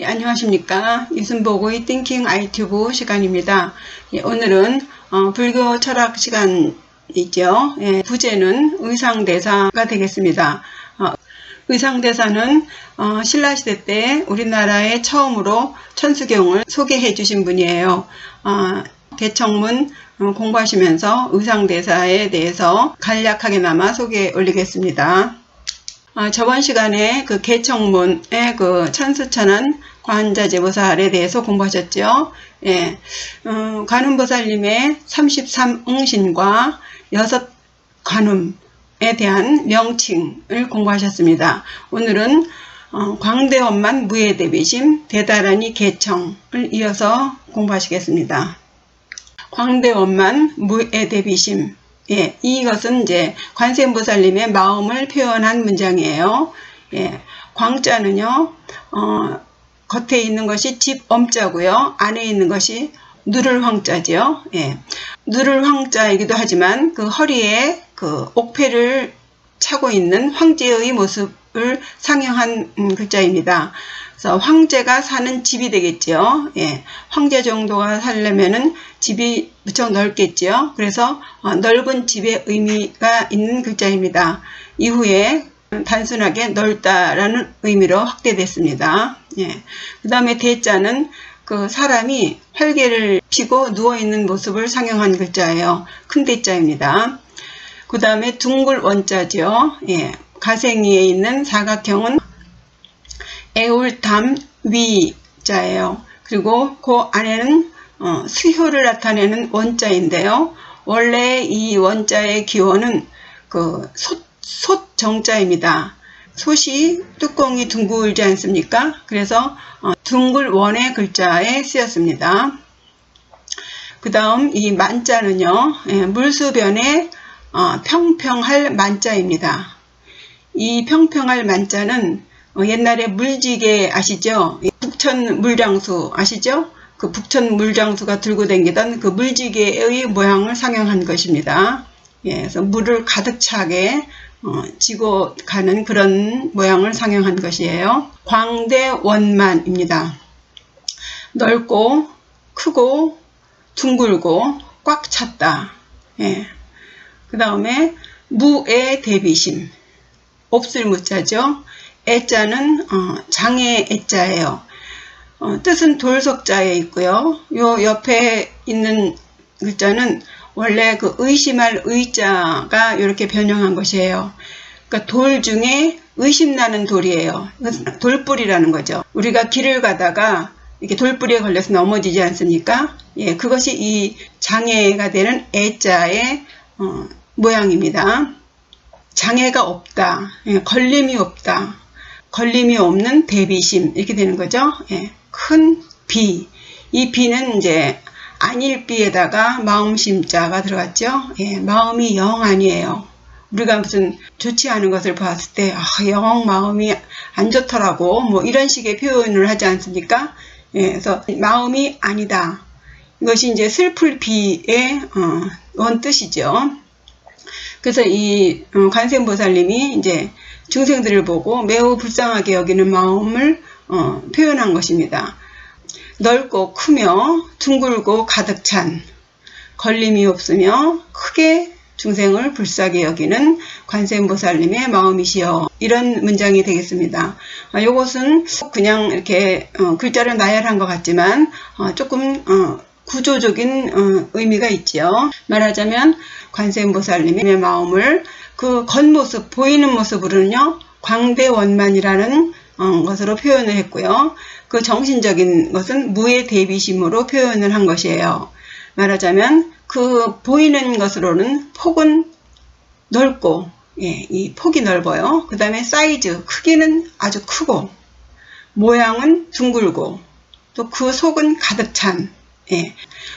예, 안녕하십니까. 이순복의 띵킹 아이튜브 시간입니다. 예, 오늘은 불교 철학 시간이죠. 예, 부제는 의상대사가 되겠습니다. 의상대사는 신라시대 때 우리나라에 처음으로 천수경을 소개해 주신 분이에요. 개청문 공부하시면서 의상대사에 대해서 간략하게나마 소개해 올리겠습니다. 저번 시간에 그 개청문의 그 천수천안 관자재보살에 대해서 공부하셨죠. 예, 관음보살님의 33응신과 6관음에 대한 명칭을 공부하셨습니다. 오늘은 광대원만 무예대비심 대다라니 개청을 이어서 공부하시겠습니다. 광대원만 무예대비심. 예, 이것은 이제 관세음보살님의 마음을 표현한 문장이에요. 예, 광자는요, 겉에 있는 것이 집엄자고요. 안에 있는 것이 누를 황자죠. 예, 누를 황자이기도 하지만 그 허리에 그 옥패를 차고 있는 황제의 모습을 상영한 글자입니다. 그래서 황제가 사는 집이 되겠죠. 예, 황제 정도가 살려면은 집이 무척 넓겠죠. 그래서 넓은 집의 의미가 있는 글자입니다. 이후에 단순하게 넓다라는 의미로 확대됐습니다. 예, 그 다음에 대자는 그 사람이 활개를 피고 누워있는 모습을 상영한 글자예요. 큰 대자입니다. 그 다음에 둥글 원자죠. 예, 가생이에 있는 사각형은 애울담 위자예요. 그리고 그 안에는 수효를 나타내는 원자인데요. 원래 이 원자의 기원은 그 솥정자입니다. 솥이 뚜껑이 둥글지 않습니까? 그래서 둥글원의 글자에 쓰였습니다. 그 다음 이 만자는요, 물수변에 평평할 만자입니다. 이 평평할 만자는 옛날에 물지개 아시죠? 북천 물장수 아시죠? 그 북천 물장수가 들고 다니던 그 물지개의 모양을 상영한 것입니다. 예, 그래서 물을 가득 차게 지고 가는 그런 모양을 상영한 것이에요. 광대원만입니다. 넓고 크고 둥글고 꽉 찼다. 예. 그 다음에 무의 대비심. 없을 무자죠. 애자는 장의 애자예요. 뜻은 돌석자에 있고요. 요 옆에 있는 글자는 원래 그 의심할 의자가 이렇게 변형한 것이에요. 그러니까 돌 중에 의심나는 돌이에요. 돌뿌리라는 거죠. 우리가 길을 가다가 이렇게 돌뿌리에 걸려서 넘어지지 않습니까? 예, 그것이 이 장애가 되는 애자의 모양입니다. 장애가 없다. 예, 걸림이 없다. 걸림이 없는 대비심 이렇게 되는 거죠. 예, 큰 비. 이 비는 이제 안일비에다가 마음심자가 들어갔죠. 예, 마음이 영 아니에요. 우리가 무슨 좋지 않은 것을 봤을 때 영 마음이 안 좋더라고 뭐 이런 식의 표현을 하지 않습니까? 예, 그래서 마음이 아니다. 이것이 이제 슬플 비의 원뜻이죠. 그래서 이 관세음보살님이 이제 중생들을 보고 매우 불쌍하게 여기는 마음을 표현한 것입니다. 넓고 크며 둥글고 가득 찬, 걸림이 없으며 크게 중생을 불쌍하게 여기는 관세음보살님의 마음이시여. 이런 문장이 되겠습니다. 이것은 그냥 이렇게 글자를 나열한 것 같지만 조금 구조적인 의미가 있죠. 말하자면 관세음보살님의 마음을 그 겉모습, 보이는 모습으로는요, 광대원만이라는 것으로 표현을 했고요. 그 정신적인 것은 무의 대비심으로 표현을 한 것이에요. 말하자면 그 보이는 것으로는 폭은 넓고, 예, 이 폭이 넓어요. 그 다음에 사이즈, 크기는 아주 크고, 모양은 둥글고, 또 그 속은 가득 찬, 예,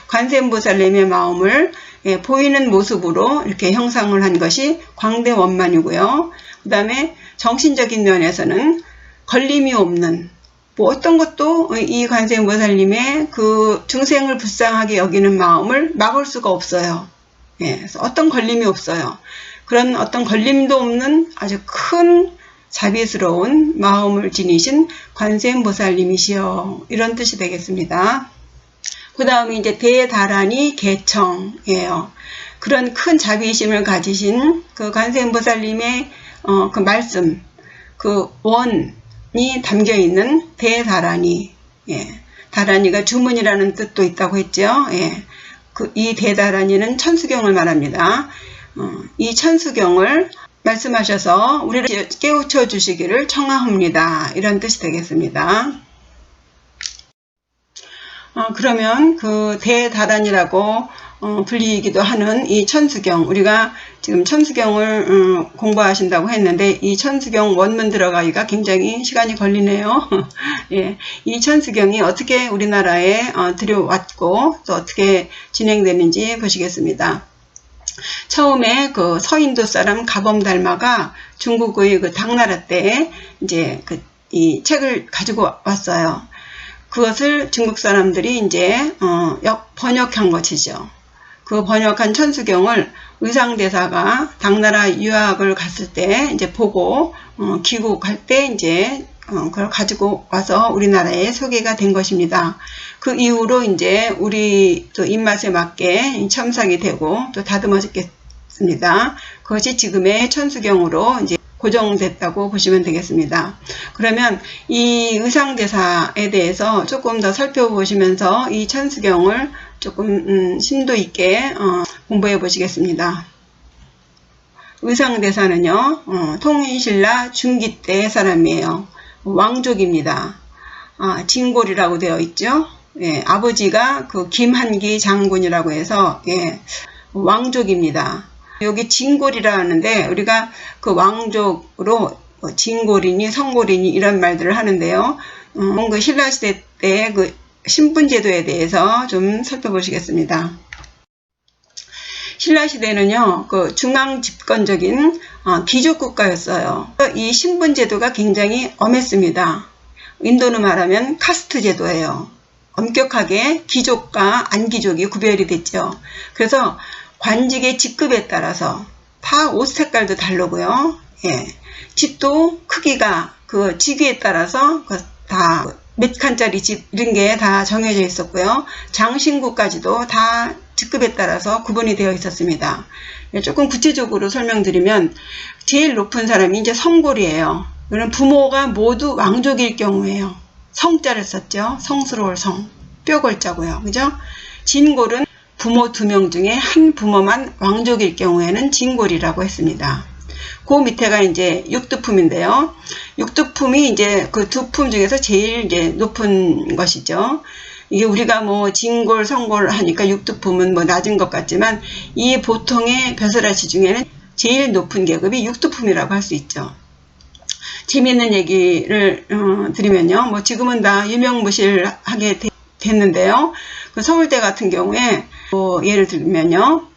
관세음보살님의 마음을 보이는 모습으로 이렇게 형상을 한 것이 광대원만이고요. 그 다음에 정신적인 면에서는 걸림이 없는, 뭐 어떤 것도 이 관세음보살님의 그 중생을 불쌍하게 여기는 마음을 막을 수가 없어요. 예, 그래서 어떤 걸림이 없어요. 그런 어떤 걸림도 없는 아주 큰 자비스러운 마음을 지니신 관세음보살님이시여, 이런 뜻이 되겠습니다. 그 다음에 이제 대다란이 개청이에요. 그런 큰 자비심을 가지신 그 관세음보살님의 그 말씀, 그 원이 담겨 있는 대다란이, 예. 다란이가 주문이라는 뜻도 있다고 했죠. 예. 이 대다란이는 천수경을 말합니다. 이 천수경을 말씀하셔서 우리를 깨우쳐 주시기를 청하옵니다. 이런 뜻이 되겠습니다. 그러면 그 대다란이라고 불리기도 하는 이 천수경, 우리가 지금 천수경을 공부하신다고 했는데 이 천수경 원문 들어가기가 굉장히 시간이 걸리네요. 예, 이 천수경이 어떻게 우리나라에 들여왔고 또 어떻게 진행되는지 보시겠습니다. 처음에 그 서인도 사람 가범달마가 중국의 그 당나라 때 이제 이 책을 가지고 왔어요. 그것을 중국 사람들이 이제 번역한 것이죠. 그 번역한 천수경을 의상대사가 당나라 유학을 갔을 때 이제 보고 귀국할 때 이제 그걸 가지고 와서 우리나라에 소개가 된 것입니다. 그 이후로 이제 우리 또 입맛에 맞게 첨삭이 되고 또 다듬어졌겠습니다. 그것이 지금의 천수경으로 이제 고정됐다고 보시면 되겠습니다. 그러면 이 의상대사에 대해서 조금 더 살펴보시면서 이 천수경을 조금 심도 있게 공부해 보시겠습니다. 의상대사는요, 통인신라 중기 때 사람이에요. 왕족입니다. 진골이라고 되어 있죠. 예, 아버지가 그 김한기 장군이라고 해서 예, 왕족입니다. 여기 진골이라 하는데 우리가 그 왕족으로 진골이니 성골이니 이런 말들을 하는데요. 그 신라시대 때 그 신분제도에 대해서 좀 살펴보시겠습니다. 신라시대는요, 그 중앙집권적인 귀족국가였어요. 이 신분제도가 굉장히 엄했습니다. 인도는 말하면 카스트 제도예요. 엄격하게 귀족과 안귀족이 구별이 됐죠. 그래서 관직의 직급에 따라서 다 옷 색깔도 다르고요. 예. 집도 크기가 그 직위에 따라서 다 몇 칸짜리 집 이런 게 다 정해져 있었고요. 장신구까지도 다 직급에 따라서 구분이 되어 있었습니다. 조금 구체적으로 설명드리면 제일 높은 사람이 이제 성골이에요. 그럼 부모가 모두 왕족일 경우에요. 성자를 썼죠. 성스러울 성, 뼈골자고요. 그죠? 진골은 부모 2명 중에 한 부모만 왕족일 경우에는 진골이라고 했습니다. 그 밑에가 이제 육두품인데요. 육두품이 이제 그 두 품 중에서 제일 이제 높은 것이죠. 이게 우리가 뭐 진골, 성골 하니까 육두품은 뭐 낮은 것 같지만 이 보통의 벼슬아치 중에는 제일 높은 계급이 육두품이라고 할 수 있죠. 재미있는 얘기를 드리면요. 뭐 지금은 다 유명무실하게 됐는데요. 그 서울대 같은 경우에 뭐 예를 들면요.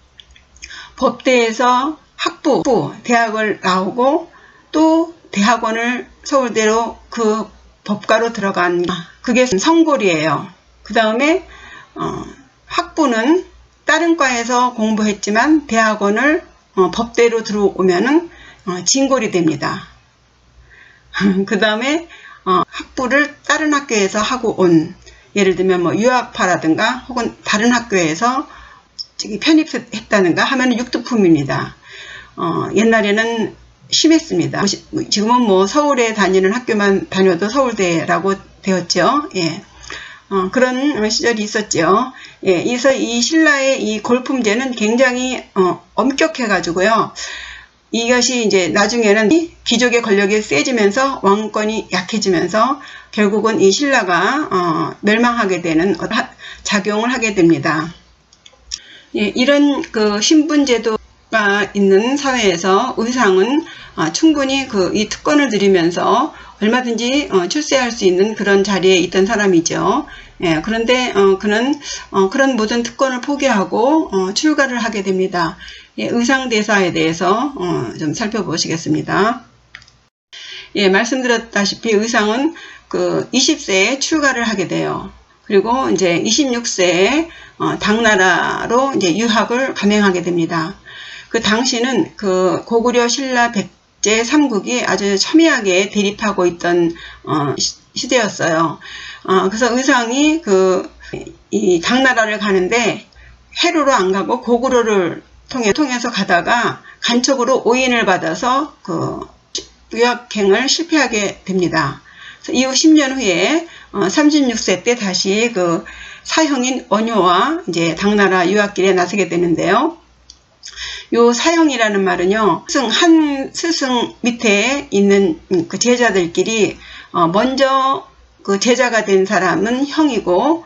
법대에서 학부, 대학을 나오고 또 대학원을 서울대로 그 법과로 들어간 그게 성골이에요. 그 다음에 학부는 다른 과에서 공부했지만 대학원을 법대로 들어오면은 진골이 됩니다. 그 다음에 학부를 다른 학교에서 하고 온 예를 들면 뭐 유학파라든가 혹은 다른 학교에서 편입했다든가 하면 육두품입니다. 옛날에는 심했습니다. 지금은 뭐 서울에 다니는 학교만 다녀도 서울대라고 되었죠. 예. 그런 시절이 있었죠. 예. 그래서 이 신라의 이 골품제는 굉장히 엄격해가지고요. 이것이 이제 나중에는 귀족의 권력이 세지면서 왕권이 약해지면서 결국은 이 신라가 멸망하게 되는 작용을 하게 됩니다. 예, 이런 그 신분제도가 있는 사회에서 의상은 충분히 이 특권을 누리면서 얼마든지 출세할 수 있는 그런 자리에 있던 사람이죠. 예, 그런데 그는 그런 모든 특권을 포기하고 출가를 하게 됩니다. 예, 의상대사에 대해서 좀 살펴보시겠습니다. 예, 말씀드렸다시피 의상은 그 20세에 출가를 하게 돼요. 그리고 이제 26세에 당나라로 이제 유학을 감행하게 됩니다. 그 당시는 그 고구려 신라 제3국이 아주 첨예하게 대립하고 있던 시대였어요. 그래서 의상이 이 당나라를 가는데 해로로 안 가고 고구려를 통해서 가다가 간첩으로 오인을 받아서 유학행을 실패하게 됩니다. 이후 10년 후에 36세 때 다시 사형인 원효와 이제 당나라 유학길에 나서게 되는데요. 요 사형이라는 말은요, 한 스승 밑에 있는 그 제자들끼리 먼저 그 제자가 된 사람은 형이고,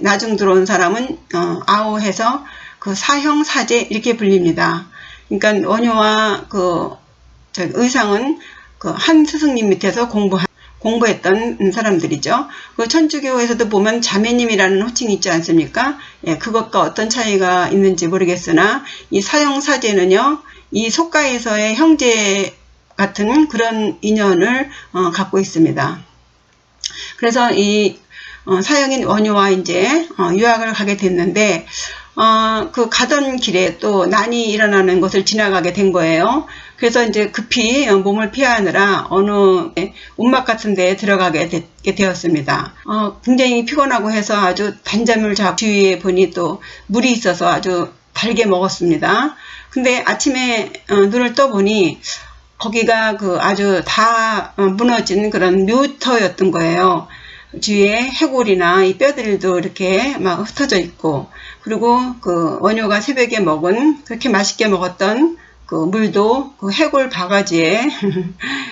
나중 들어온 사람은 아오해서 사형 사제 이렇게 불립니다. 그러니까 원효와 의상은 한 스승님 밑에서 공부했던 사람들이죠. 천주교에서도 보면 자매님이라는 호칭이 있지 않습니까? 그것과 어떤 차이가 있는지 모르겠으나 이 사형사제는요, 이 속가에서의 형제 같은 그런 인연을 갖고 있습니다. 그래서 이 사형인 원효와 이제 유학을 가게 됐는데 가던 길에 또 난이 일어나는 것을 지나가게 된 거예요. 그래서 이제 급히 몸을 피하느라 어느 움막 같은 데에 들어가게 되었습니다. 굉장히 피곤하고 해서 아주 단잠을 자고 주위에 보니 또 물이 있어서 아주 달게 먹었습니다. 근데 아침에 눈을 떠보니 거기가 아주 다 무너진 그런 묘터였던 거예요. 주위에 해골이나 이 뼈들도 이렇게 막 흩어져 있고, 그리고 원효가 새벽에 먹은 그렇게 맛있게 먹었던 물도 해골 바가지에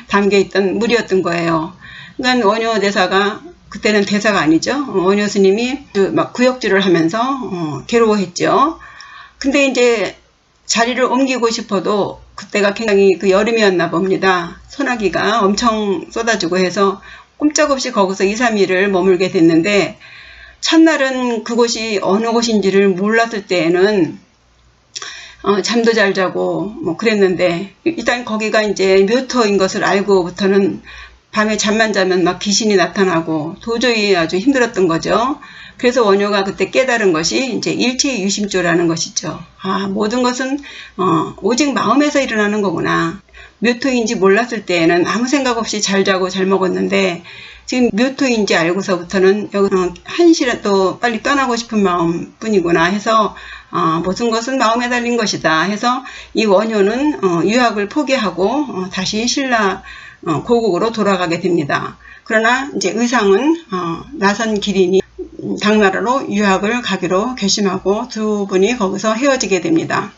담겨있던 물이었던 거예요. 그러니까 원효 대사가, 그때는 대사가 아니죠. 원효 스님이 막 구역질을 하면서 괴로워했죠. 근데 이제 자리를 옮기고 싶어도 그때가 굉장히 여름이었나 봅니다. 소나기가 엄청 쏟아지고 해서 꼼짝없이 거기서 2, 3일을 머물게 됐는데, 첫날은 그곳이 어느 곳인지를 몰랐을 때에는 잠도 잘 자고 뭐 그랬는데, 일단 거기가 이제 묘터인 것을 알고부터는 밤에 잠만 자면 막 귀신이 나타나고 도저히 아주 힘들었던 거죠. 그래서 원효가 그때 깨달은 것이 이제 일체유심조라는 것이죠. 모든 것은 오직 마음에서 일어나는 거구나. 묘토인지 몰랐을 때에는 아무 생각 없이 잘 자고 잘 먹었는데, 지금 묘토인지 알고서부터는 한시라도 빨리 떠나고 싶은 마음뿐이구나 해서 모든 것은 마음에 달린 것이다 해서 이 원효는 유학을 포기하고 다시 신라 고국으로 돌아가게 됩니다. 그러나 이제 의상은 나선 기린이 당나라로 유학을 가기로 결심하고 두 분이 거기서 헤어지게 됩니다.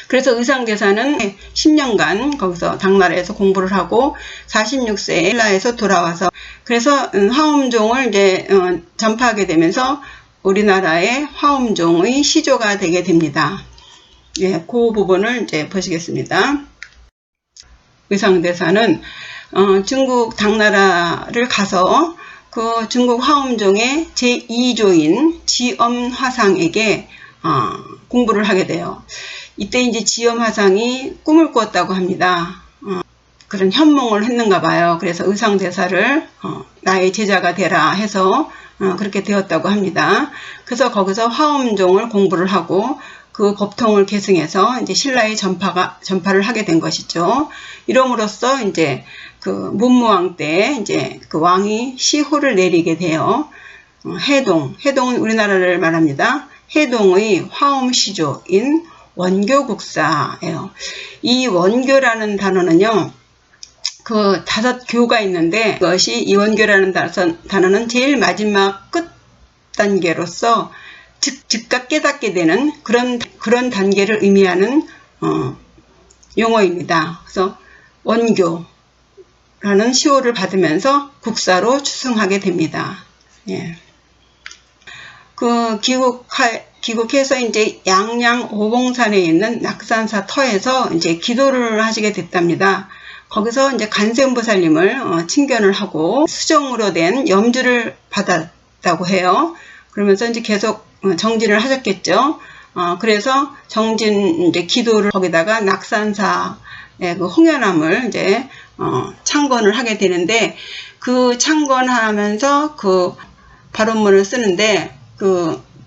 그래서 의상대사는 10년간 거기서 당나라에서 공부를 하고 46세에 신라에서 돌아와서, 그래서 화엄종을 이제 전파하게 되면서 우리나라의 화엄종의 시조가 되게 됩니다. 그 부분을 이제 보시겠습니다. 의상대사는 중국 당나라를 가서 중국 화엄종의 제2조인 지엄화상에게 공부를 하게 돼요. 이때 이제 지엄화상이 꿈을 꾸었다고 합니다. 그런 현몽을 했는가 봐요. 그래서 의상대사를 나의 제자가 되라 해서 그렇게 되었다고 합니다. 그래서 거기서 화엄종을 공부를 하고 그 법통을 계승해서 이제 신라에 전파를 하게 된 것이죠. 이름으로써 이제 문무왕 때 이제 왕이 시호를 내리게 돼요. 해동은 우리나라를 말합니다. 해동의 화엄시조인 원교국사예요. 이 원교라는 단어는요, 5교가 있는데, 그것이 이 원교라는 단어는 제일 마지막 끝 단계로서 즉각 깨닫게 되는 그런 단계를 의미하는 용어입니다. 그래서 원교라는 시호를 받으면서 국사로 추승하게 됩니다. 예. 귀국해서 이제 양양 오봉산에 있는 낙산사 터에서 이제 기도를 하시게 됐답니다. 거기서 이제 간세음보살님을 친견을 하고 수정으로 된 염주를 받았다고 해요. 그러면서 이제 계속 정진을 하셨겠죠. 그래서 정진 이제 기도를 거기다가 낙산사의 홍연함을 이제 창건을 하게 되는데, 그 창건하면서 발원문을 쓰는데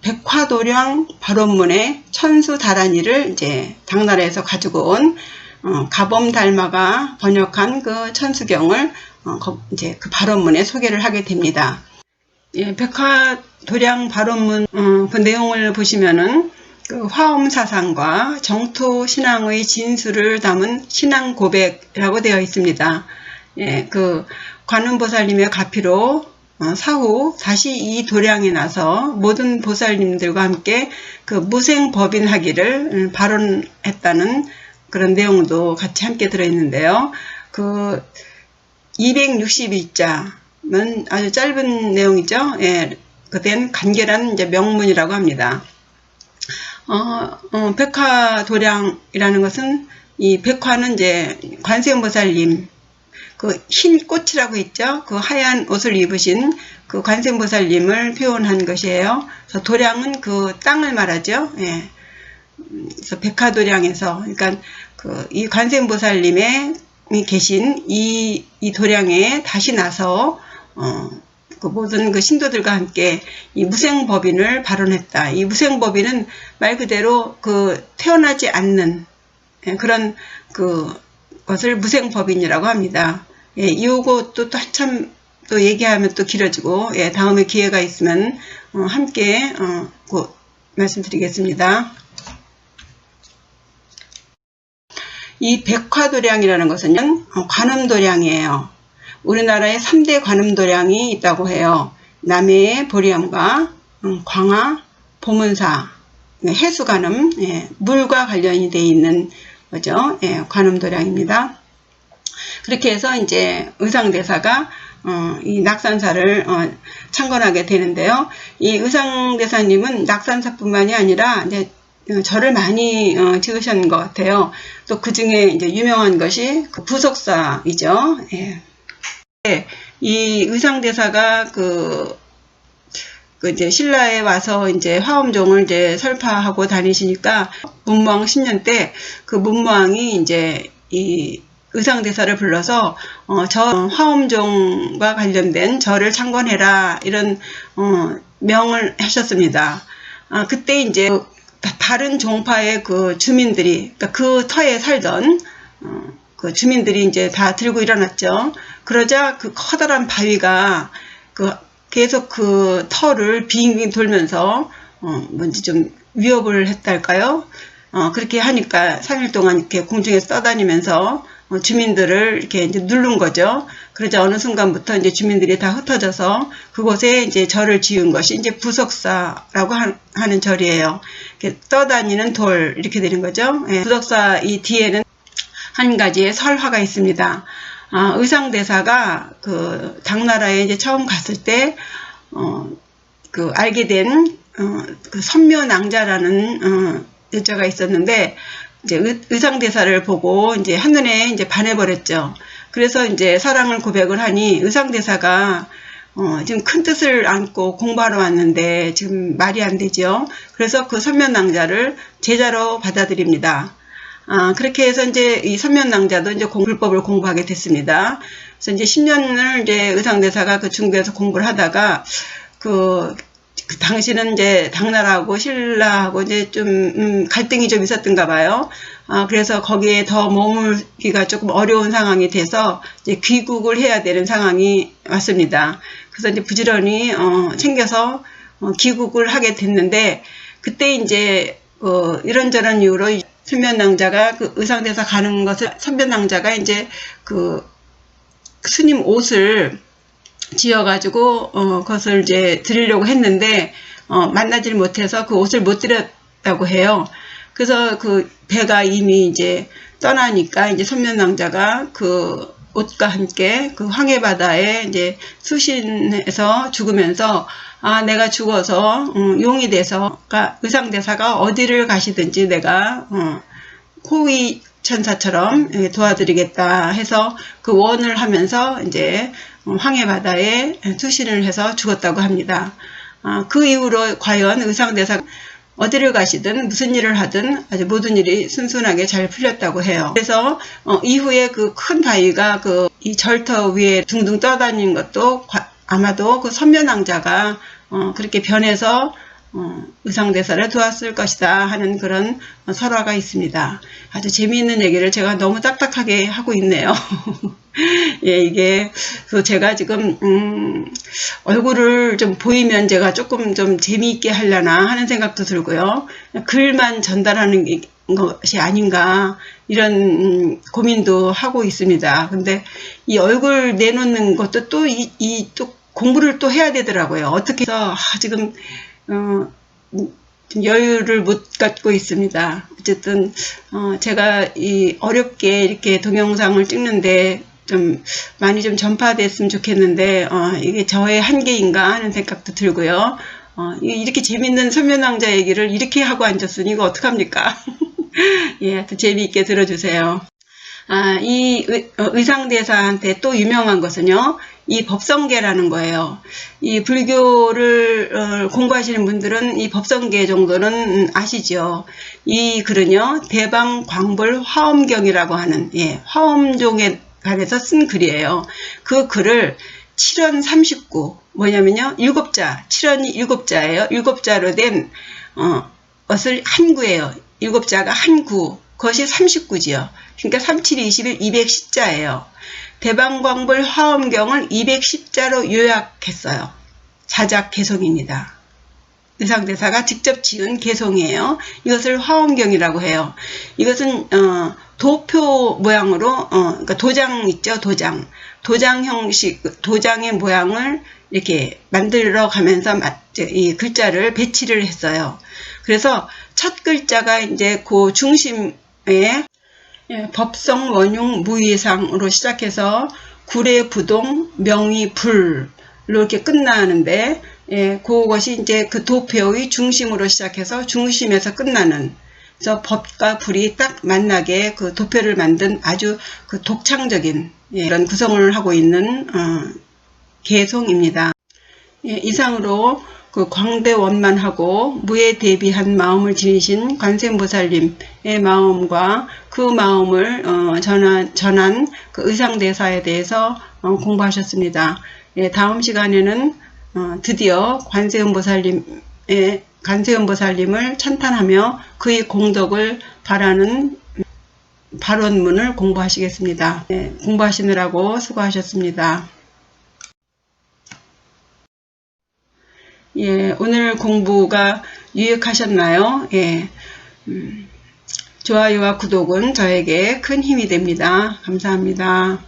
백화도령 발원문의 천수다란이를 이제 당나라에서 가지고 온 가범달마가 번역한 그 천수경을 이제 그 발원문에 소개를 하게 됩니다. 예, 백화도량 발원문 그 내용을 보시면은 그 화엄사상과 정토신앙의 진수를 담은 신앙고백이라고 되어 있습니다. 예, 그 관음보살님의 가피로 사후 다시 이 도량에 나서 모든 보살님들과 함께 그 무생법인하기를 발언했다는 그런 내용도 같이 함께 들어있는데요. 그 262자는 아주 짧은 내용이죠. 예, 그된 간결한 이제 명문이라고 합니다. 백화도량이라는 것은 이 백화는 이제 관세음보살님 그 흰 꽃이라고 있죠. 그 하얀 옷을 입으신 그 관세음보살님을 표현한 것이에요. 그래서 도량은 그 땅을 말하죠. 예. 그래서 백화도량에서 그러니까 그 이 관세음보살님이 계신 이 도량에 다시 나서 그 모든 그 신도들과 함께 이 무생법인을 발언했다. 이 무생법인은 말 그대로 그 태어나지 않는 그런 그 것을 무생법인이라고 합니다. 예, 이것도 또 한참 또 얘기하면 또 길어지고, 예, 다음에 기회가 있으면 함께 말씀드리겠습니다. 이 백화도량이라는 것은 관음도량이에요. 우리나라에 3대 관음도량이 있다고 해요. 남해의 보리암과 광화, 보문사, 해수관음, 예, 물과 관련이 되어 있는 거죠. 예, 관음도량입니다. 그렇게 해서 이제 의상대사가 이 낙산사를 창건하게 되는데요. 이 의상대사님은 낙산사뿐만이 아니라 이제 절을 많이 지으신 것 같아요. 또 그 중에 이제 유명한 것이 그 부속사이죠. 예. 이 의상대사가 이제 신라에 와서 이제 화엄종을 이제 설파하고 다니시니까 문무왕 10년 때 그 문무왕이 이제 이 의상대사를 불러서 화엄종과 관련된 절을 창건해라 이런 명을 하셨습니다. 그때 이제 다른 종파의 그 주민들이 그러니까 그 터에 살던 그 주민들이 이제 다 들고 일어났죠. 그러자 그 커다란 바위가 계속 그 터를 빙빙 돌면서 뭔지 좀 위협을 했달까요? 그렇게 하니까 3일 동안 이렇게 공중에서 떠다니면서 주민들을 이렇게 이제 누른 거죠. 그러자 어느 순간부터 이제 주민들이 다 흩어져서 그곳에 이제 절을 지은 것이 이제 부석사라고 하는 절이에요. 이렇게 떠다니는 돌 이렇게 되는 거죠. 예, 부석사 이 뒤에는 한 가지의 설화가 있습니다. 의상대사가 그 당나라에 이제 처음 갔을 때 그 알게 된 그 선묘낭자라는 여자가 있었는데 이제 의상대사를 보고 이제 한눈에 이제 반해버렸죠. 그래서 이제 사랑을 고백을 하니 의상대사가 지금 큰 뜻을 안고 공부하러 왔는데 지금 말이 안 되죠. 그래서 그 선묘낭자를 제자로 받아들입니다. 그렇게 해서 이제 이 선면낭자도 이제 불법을 공부하게 됐습니다. 그래서 이제 10년을 이제 의상대사가 그 중국에서 공부를 하다가 그 당시는 이제 당나라하고 신라하고 이제 좀 갈등이 좀 있었던가 봐요. 그래서 거기에 더 머물기가 조금 어려운 상황이 돼서 이제 귀국을 해야 되는 상황이 왔습니다. 그래서 이제 부지런히 챙겨서 귀국을 하게 됐는데 그때 이제 이런저런 이유로 선변낭자가 그 의상대사 가는 것을 선변낭자가 이제 그 스님 옷을 지어가지고 그것을 이제 드리려고 했는데 만나질 못해서 그 옷을 못 드렸다고 해요. 그래서 그 배가 이미 이제 떠나니까 이제 선변낭자가 그 옷과 함께 그 황해바다에 이제 수신해서 죽으면서 내가 죽어서 용이 돼서 그러니까 의상대사가 어디를 가시든지 내가 호위 천사처럼 도와드리겠다 해서 그 원을 하면서 이제 황해바다에 수신을 해서 죽었다고 합니다. 그 이후로 과연 의상대사가 어디를 가시든 무슨 일을 하든 아주 모든 일이 순순하게 잘 풀렸다고 해요. 그래서 이후에 그 큰 바위가 이 절터 위에 둥둥 떠다니는 것도 아마도 그 선변왕자가 그렇게 변해서 의상대사를 도왔을 것이다 하는 그런 설화가 있습니다. 아주 재미있는 얘기를 제가 너무 딱딱하게 하고 있네요. 예, 이게 제가 지금 얼굴을 좀 보이면 제가 조금 좀 재미있게 하려나 하는 생각도 들고요. 글만 전달하는 것이 아닌가 이런 고민도 하고 있습니다. 근데 이 얼굴 내놓는 것도 또 또 공부를 또 해야 되더라고요. 어떻게 해서 지금 좀 여유를 못 갖고 있습니다. 어쨌든 제가 어렵게 이렇게 동영상을 찍는데 좀 많이 좀 전파됐으면 좋겠는데 이게 저의 한계인가 하는 생각도 들고요. 이렇게 재밌는 소면왕자 얘기를 이렇게 하고 앉았으니 이거 어떡합니까? 예, 하여튼 재미있게 들어주세요. 이 의상대사한테 또 유명한 것은요, 이 법성계라는 거예요. 이 불교를 공부하시는 분들은 이 법성계 정도는 아시죠. 이 글은요, 대방광불 화엄경이라고 하는, 화엄종에 관해서 쓴 글이에요. 그 글을 7원 39, 뭐냐면요, 7자, 7원이 7자예요. 7자로 된 것을 한구예요. 7자가 한구, 그것이 39지요. 그러니까 37, 21, 210자예요. 대방광불 화엄경을 210자로 요약했어요. 자작 개송입니다. 의상대사가 직접 지은 개송이에요. 이것을 화엄경이라고 해요. 이것은 도표 모양으로 그러니까 도장 있죠, 도장 형식, 도장의 모양을 이렇게 만들어 가면서 이 글자를 배치를 했어요. 그래서 첫 글자가 이제 그 중심에 법성 원흉 무의상으로 시작해서 구례부동 명의불로 이렇게 끝나는데, 그것이 이제 그 도표의 중심으로 시작해서 중심에서 끝나는, 그래서 법과 불이 딱 만나게 그 도표를 만든 아주 그 독창적인 이런 구성을 하고 있는 개송입니다. 이상으로 그 광대원만하고 무에 대비한 마음을 지니신 관세음보살님의 마음과 그 마음을 전한 그 의상대사에 대해서 공부하셨습니다. 다음 시간에는 드디어 관세음보살님을 찬탄하며 그의 공덕을 바라는 발원문을 공부하시겠습니다. 공부하시느라고 수고하셨습니다. 오늘 공부가 유익하셨나요? 좋아요와 구독은 저에게 큰 힘이 됩니다. 감사합니다.